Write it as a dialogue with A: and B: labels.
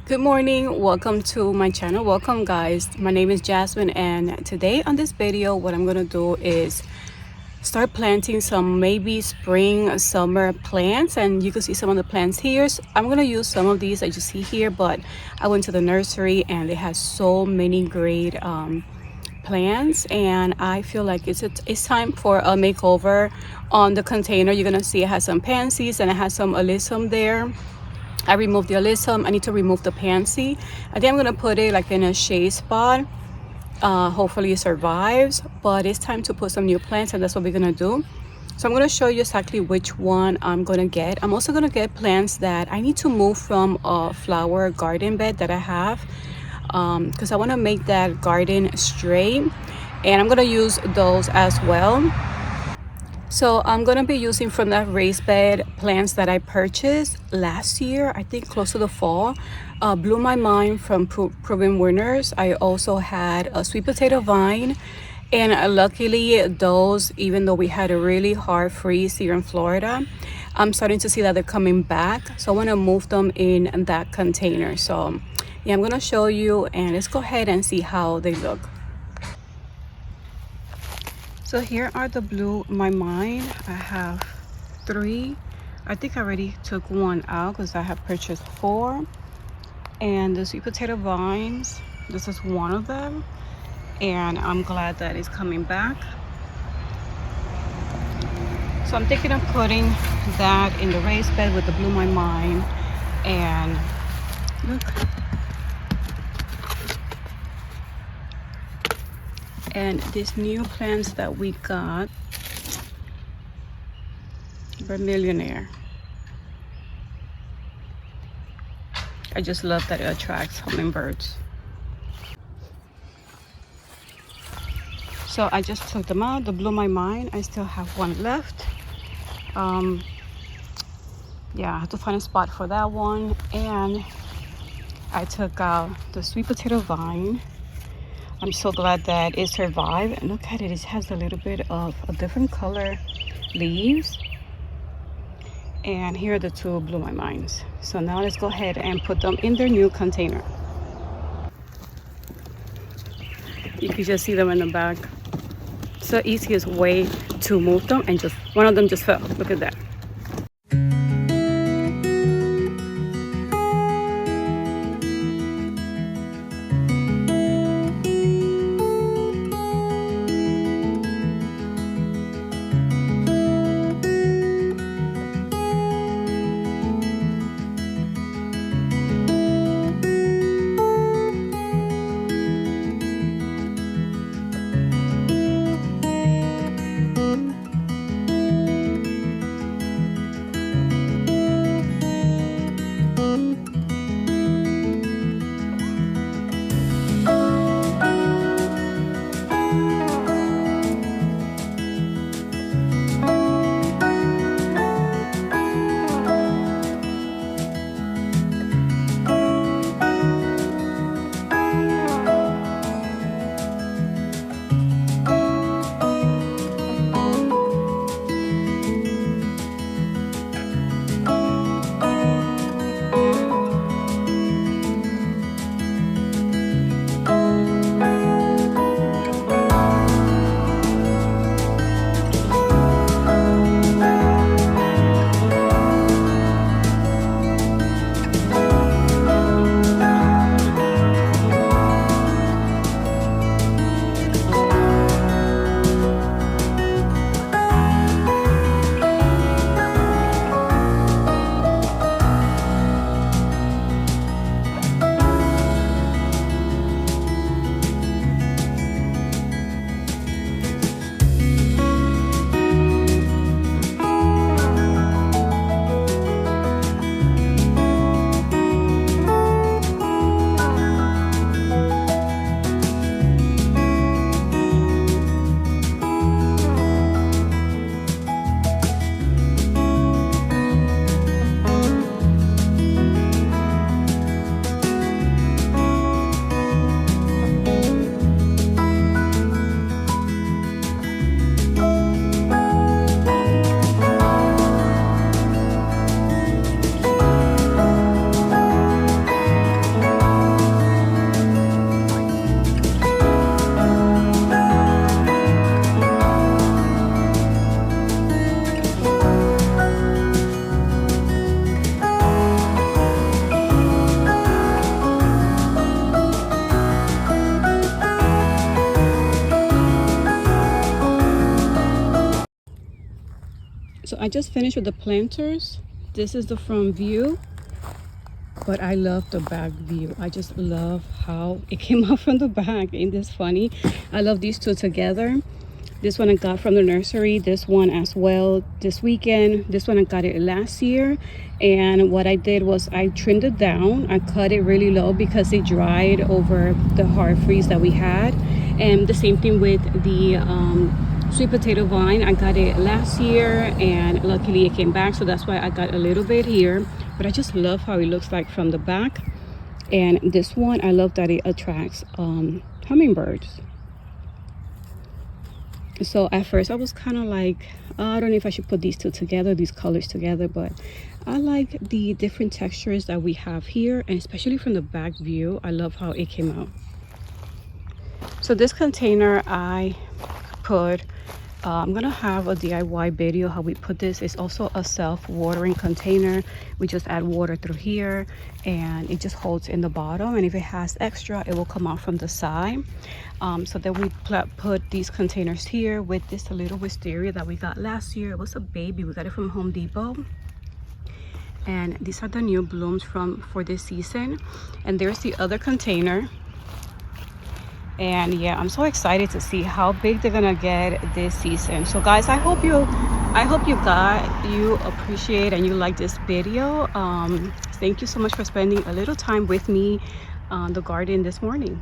A: Good morning, welcome to my channel. Welcome guys, my name is Jasmine, and today on this video what I'm gonna do is start planting some maybe spring summer plants, and you can see some of the plants here. So I'm gonna use some of these that you see here, but I went to the nursery and they have so many great plants, and I feel like it's time for a makeover on the container. You're gonna see it has some pansies and it has some alyssum there. I removed the alyssum. I need to remove the pansy. I think I'm gonna put it like in a shade spot. Hopefully it survives, but it's time to put some new plants, and that's what we're gonna do. So I'm gonna show you exactly which one I'm gonna get. I'm also gonna get plants that I need to move from a flower garden bed that I have, because I want to make that garden straight, and I'm gonna use those as well. So I'm gonna be using from that raised bed plants that I purchased last year, I think close to the fall. Blew my mind from Proven Winners. I also had a sweet potato vine, and luckily those, even though we had a really hard freeze here in Florida, I'm starting to see that they're coming back. So I want to move them in that container. So yeah, I'm gonna show you, and let's go ahead and see how they look. So here are the Blew My Mind. I have 3. I think I already took one out because I have purchased 4. And the sweet potato vines, this is one of them. And I'm glad that it's coming back. So I'm thinking of putting that in the raised bed with the Blew My Mind. And look. And these new plants that we got, Vermillionaire. I just love that it attracts hummingbirds. So I just took them out, the Blew My Mind. I still have one left. Yeah, I have to find a spot for that one. And I took out the sweet potato vine. I'm so glad that it survived. And look at it, it has a little bit of a different color leaves. And here are the 2 Blew My Minds. So now let's go ahead and put them in their new container. You can just see them in the back. It's the easiest way to move them, and just one of them just fell. Look at that. I just finished with the planters. This is the front view, but I love the back view. I just love how it came out from the back. Ain't this funny? I love these two together. This one I got from the nursery, this one as well this weekend. This one I got it last year, and what I did was I trimmed it down. I cut it really low because it dried over the hard freeze that we had. And the same thing with the sweet potato vine. I got it last year and luckily it came back, so that's why I got a little bit here. But I just love how it looks like from the back. And this one, I love that it attracts hummingbirds. So at first I was kind of like, I don't know if I should put these two together, these colors together, but I like the different textures that we have here, and especially from the back view, I love how it came out. So this container I put, I'm gonna have a DIY video how we put this. It's also a self-watering container. We just add water through here and it just holds in the bottom, and if it has extra it will come out from the side. So then we put these containers here with this little wisteria that we got last year. It was a baby, we got it from Home Depot, and these are the new blooms for this season. And there's the other container. And yeah, I'm so excited to see how big they're gonna get this season. So guys, I hope you appreciate and you like this video. Thank you so much for spending a little time with me on the garden this morning.